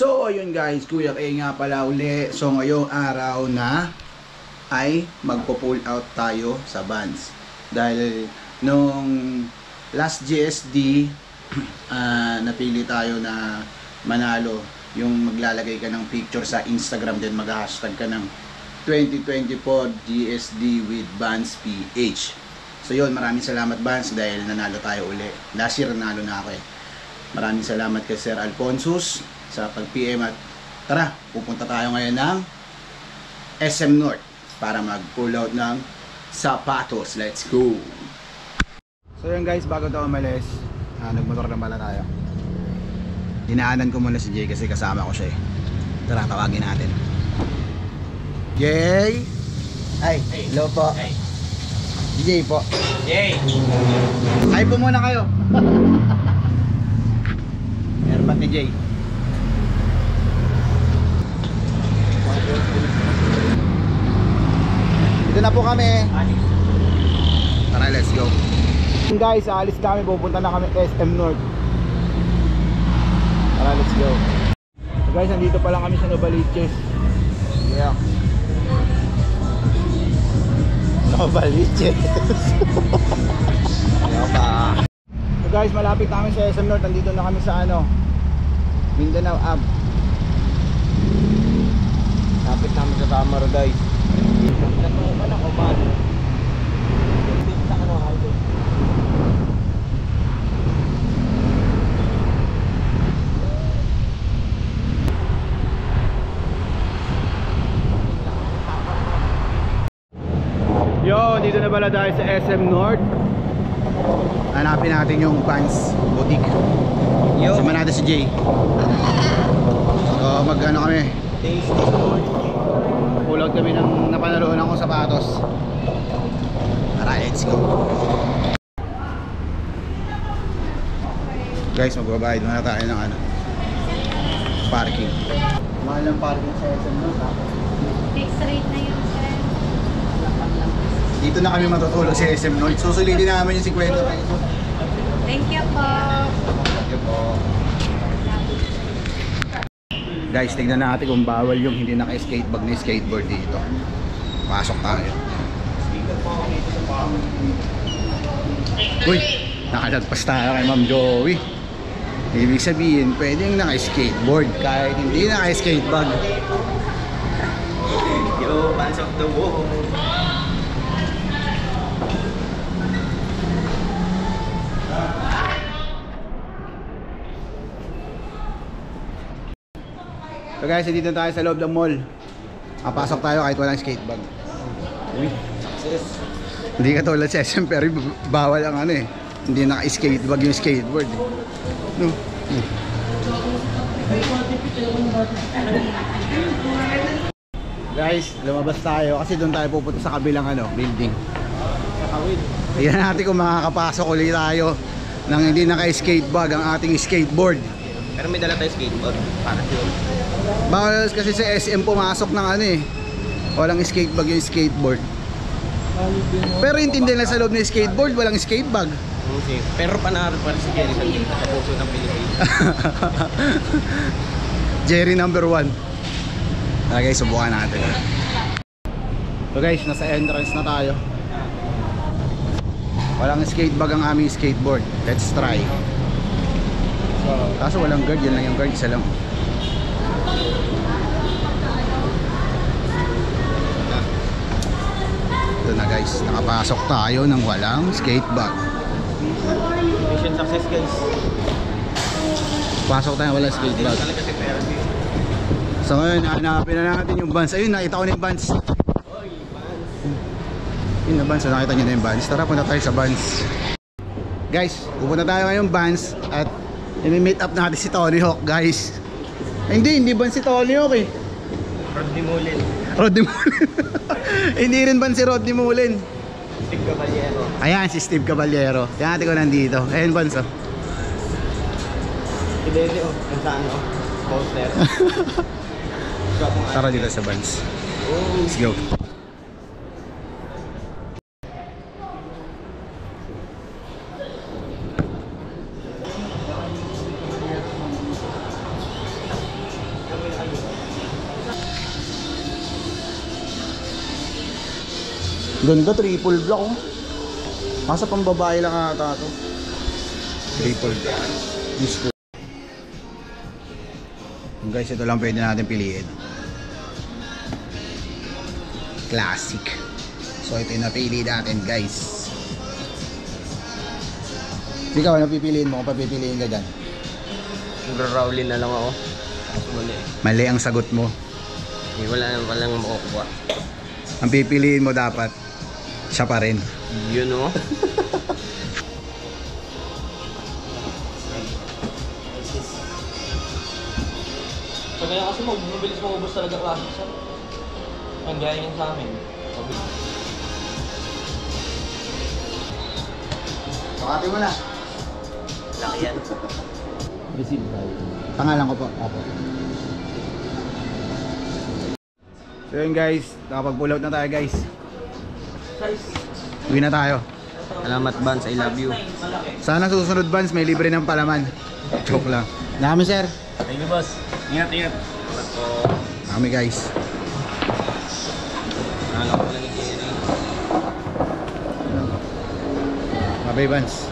So ayun guys, Kuya Kay nga pala uli. So ngayong araw na ay magpo-pull out tayo sa Vans. Dahil nung last GSD napili tayo na manalo yung maglalagay ka ng picture sa Instagram, then mag-hashtag ka ng 2024 GSD with Vans PH. So yun, maraming salamat Vans dahil nanalo tayo uli. Last year nanalo na ako eh. Maraming salamat kay Sir Alfonsus sa pag-PM at tara, pupunta tayo ngayon ng SM North para mag-pull out ng sapatos. Let's go! So yun guys, bago tayo umalis, nagmotor na pala tayo. Dinaanan ko muna si Jay kasi kasama ko siya eh. Tara, tawagin natin. Jay! Ay, hello po. Hey. Jay po. Jay! Hi po muna kayo. Airbat ni Jay. Dito na po kami. Tara, let's go. Guys, alis kami, pupunta na kami SM North. Tara, let's go. So guys, nandito pa lang kami sa Novaliches. Yeah. Novaliches. So guys, malapit kami sa SM North. Nandito na kami sa Mindanao Ab. Lapit namin sa Tamar guys. Yo, dito na pala tayo sa SM North. Hanapin natin yung Vans Boutique. Sama natin si Jay. So mag-ano kami, pull out kami ng napanalunan kong sapatos. Tara, let's go. Guys, magbabayad muna tayo ng parking. Mahal ng parking sa SM North ha? Fixed rate na yun, sir. Dito na kami matutulog sa SM North. Susulitin namin yung 50 pesos. Thank you po. Thank you po. Guys, tignan natin kung bawal yung hindi naka-skatebag na skateboard dito. Pasok tayo. Uy, nakalagpas tayo kay Ma'am Joey. Ibig sabihin, pwedeng naka-skateboard kahit hindi naka-skatebag. Yo, fans of the world. So guys, dito tayo sa loob ng mall. Pasok tayo kahit walang skatebag. Success. Hindi ka tulad sa SM pero bawal ang hindi naka-skatebag yung skateboard. No. Guys, lumabas tayo kasi doon tayo pupunta sa kabilang building. Tingnan natin kung makakapasok ulit tayo nang hindi naka-skatebag ang ating skateboard. Pero may dala tayo skateboard. Para sure. Bawal kasi sa SM pumasok ng walang skatebag yung skateboard. Pero intindi lang sa loob ng skateboard, walang skatebag. Okay. Pero panalo pa rin si Jerry sa puso ng Pilipinas. Jerry number 1. Tara guys, subukan natin. So guys, nasa entrance na tayo. Walang skatebag ang aming skateboard. Let's try. Kaso walang guard, yun lang yung guard, isa lang. Ito na guys, nakapasok tayo ng walang skatebag. Mission success guys. Pasok tayo walang skatebag. So ngayon, hanapin na natin yung Vans. Ayun, nakita ko na yung Vans. Yun na Vans, nakita nyo na yung Vans. Tara, punta tayo sa Vans. Guys, pupunta tayo ngayon Vans at i-meet up natin si Tony Hawk guys. Hindi Vans si Tony Hawk eh. Rodney Mullen. Rodney Mullen. Hindi rin Vans si Rodney Mullen. Steve Caballero. Ayan, si Steve Caballero. Yan natin ko nandito. Ayan Vans oh. Si Dede kung saan poster. Tara dito sa Vans. Let's go. Ganda, triple block oh. Masa pang babae lang ata to. Triple block. Gusto. Guys, ito lang pwede natin piliin. Classic. So ito yung napili natin guys. Ikaw, ano pipiliin mo kung papipiliin ka dyan? Nag-rowlin na lang ako. Mali. Mali ang sagot mo. Walang makukuha. Ang pipiliin mo dapat, siya pa rin. Yun o. So kaya kasi mabilis maubos talaga klase siya. Ang gaya yan sa amin. Pakati mo na. Laki yan. Receive tayo. Pangalan ko po. Apo. So yun guys, nakapag-pull out na tayo guys. Uwi na tayo. Salamat Vans, I love you. Sana susunod Vans may libre ng palaman. Joke lang. Dami sir. Thank you, boss. Ingat, ingat. Dami guys. Alam ko lang yung Bye Vans.